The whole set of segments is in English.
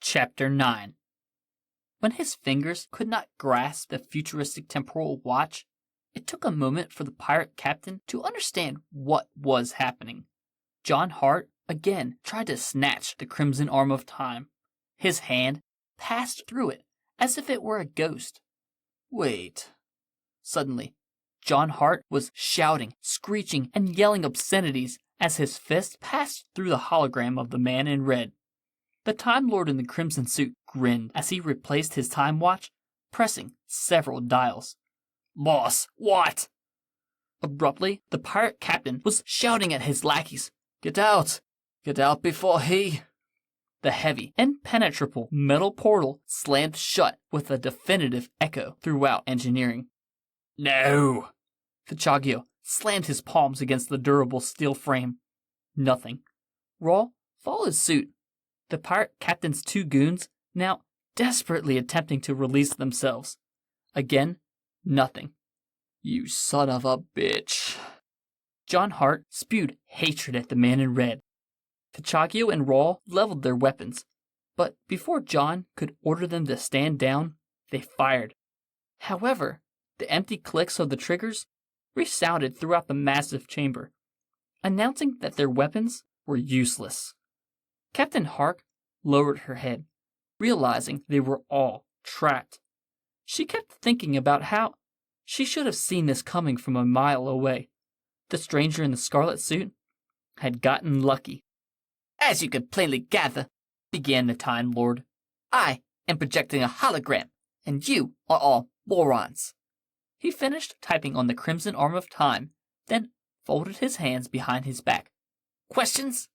Chapter 9. When his fingers could not grasp the futuristic temporal watch, it took a moment for the pirate captain to understand what was happening. John Hart again tried to snatch the crimson arm of time. His hand passed through it as if it were a ghost. Wait. Suddenly, John Hart was shouting, screeching, and yelling obscenities as his fist passed through the hologram of the man in red. The Time Lord in the crimson suit grinned as he replaced his time watch, pressing several dials. Boss, what? Abruptly, the pirate captain was shouting at his lackeys. Get out! Get out before he... The heavy, impenetrable metal portal slammed shut with a definitive echo throughout engineering. No! Fichagio slammed his palms against the durable steel frame. Nothing. Raw followed suit. The pirate captain's two goons now desperately attempting to release themselves. Again, nothing. You son of a bitch. John Hart spewed hatred at the man in red. Fichagio and Raw leveled their weapons, but before John could order them to stand down, they fired. However, the empty clicks of the triggers resounded throughout the massive chamber, announcing that their weapons were useless. Captain Hark lowered her head, realizing they were all trapped. She kept thinking about how she should have seen this coming from a mile away. The stranger in the scarlet suit had gotten lucky. As you can plainly gather, began the Time Lord, I am projecting a hologram, and you are all morons. He finished typing on the crimson arm of time, then folded his hands behind his back. Questions?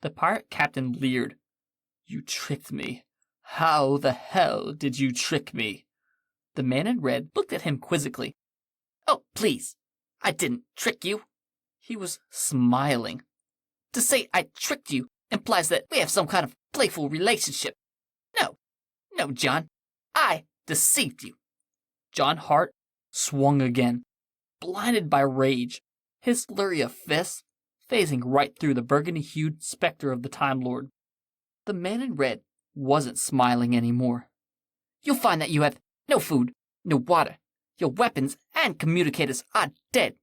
The pirate captain leered. You tricked me. How the hell did you trick me? The man in red looked at him quizzically. Oh, please, I didn't trick you. He was smiling. To say I tricked you implies that we have some kind of playful relationship. No, John. I deceived you. John Hart swung again, blinded by rage, his flurry of fists phasing right through the burgundy-hued specter of the Time Lord. The man in red wasn't smiling anymore. You'll find that you have no food, no water. Your weapons and communicators are dead.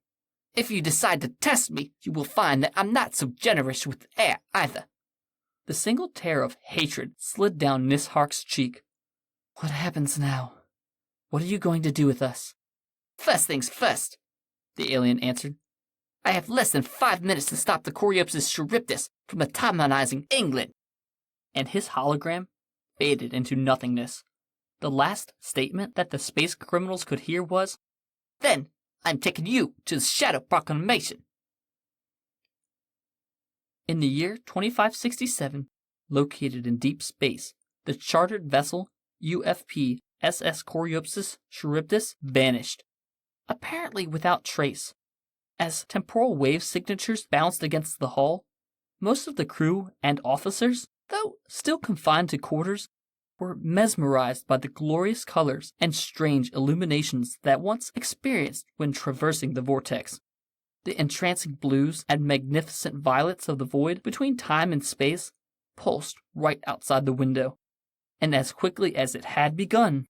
If you decide to test me, you will find that I'm not so generous with air either. The single tear of hatred slid down Nishark's cheek. What happens now? What are you going to do with us? First things first, the alien answered. I have less than 5 minutes to stop the Coryopsis Charybdis from atomonizing England. And his hologram faded into nothingness. The last statement that the space criminals could hear was, Then I'm taking you to the Shadow Proclamation. In the year 2567, located in deep space, the chartered vessel UFP SS Coryopsis Charybdis vanished, apparently without trace. As temporal wave signatures bounced against the hull, most of the crew and officers, though still confined to quarters, were mesmerized by the glorious colors and strange illuminations that once experienced when traversing the vortex. The entrancing blues and magnificent violets of the void between time and space pulsed right outside the window, and as quickly as it had begun,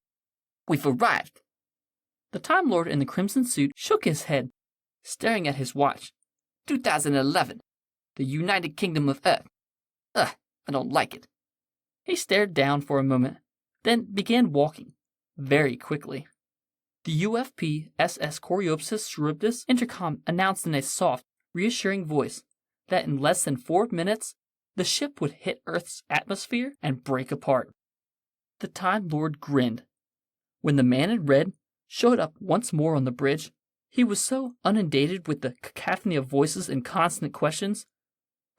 we've arrived. The Time Lord in the crimson suit shook his head, staring at his watch. 2011, the United Kingdom of Earth. I don't like it. He stared down for a moment, then began walking, very quickly. The UFP SS Coryopsis Charybdis intercom announced in a soft, reassuring voice that in less than 4 minutes, the ship would hit Earth's atmosphere and break apart. The Time Lord grinned. When the man in red showed up once more on the bridge, he was so inundated with the cacophony of voices and constant questions.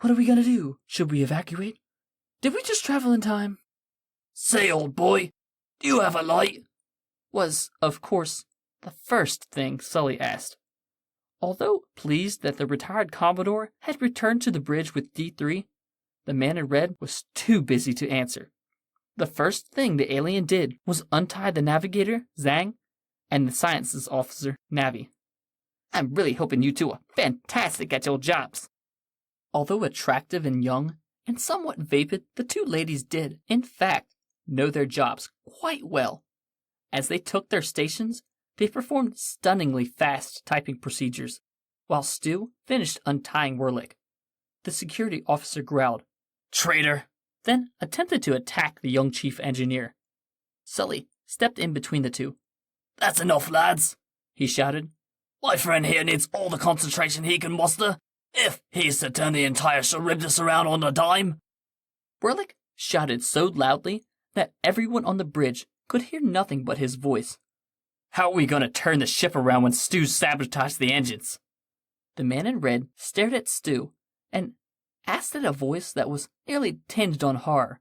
What are we going to do? Should we evacuate? Did we just travel in time? Say, old boy, do you have a light? Was, of course, the first thing Sully asked. Although pleased that the retired Commodore had returned to the bridge with D3, the man in red was too busy to answer. The first thing the alien did was untie the navigator, Zhang, and the sciences officer, Navi. I'm really hoping you two are fantastic at your jobs. Although attractive and young, and somewhat vapid, the two ladies did, in fact, know their jobs quite well. As they took their stations, they performed stunningly fast typing procedures, while Stu finished untying Werlich. The security officer growled, "Traitor!" then attempted to attack the young chief engineer. Sully stepped in between the two. "That's enough, lads," he shouted. "My friend here needs all the concentration he can muster, if he's to turn the entire Charybdis around on a dime." Werlich shouted so loudly that everyone on the bridge could hear nothing but his voice. "How are we going to turn the ship around when Stu sabotaged the engines?" The man in red stared at Stu and asked in a voice that was nearly tinged on horror,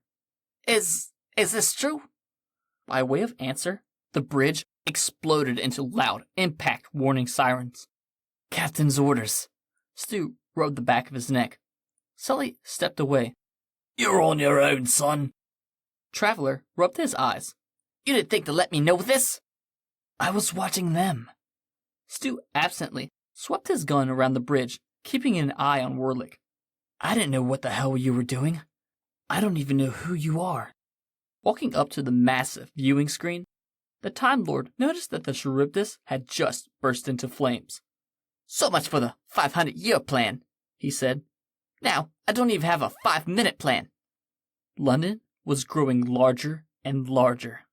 Is this true?" By way of answer, the bridge exploded into loud impact warning sirens. "Captain's orders." Stu rubbed the back of his neck. Sully stepped away. "You're on your own, son." Traveler rubbed his eyes. "You didn't think to let me know this?" "I was watching them." Stu absently swept his gun around the bridge, keeping an eye on Werlich. "I didn't know what the hell you were doing. I don't even know who you are." Walking up to the massive viewing screen, the Time Lord noticed that the Charybdis had just burst into flames. "So much for the 500-year plan," he said. "Now, I don't even have a 5-minute plan." London was growing larger and larger.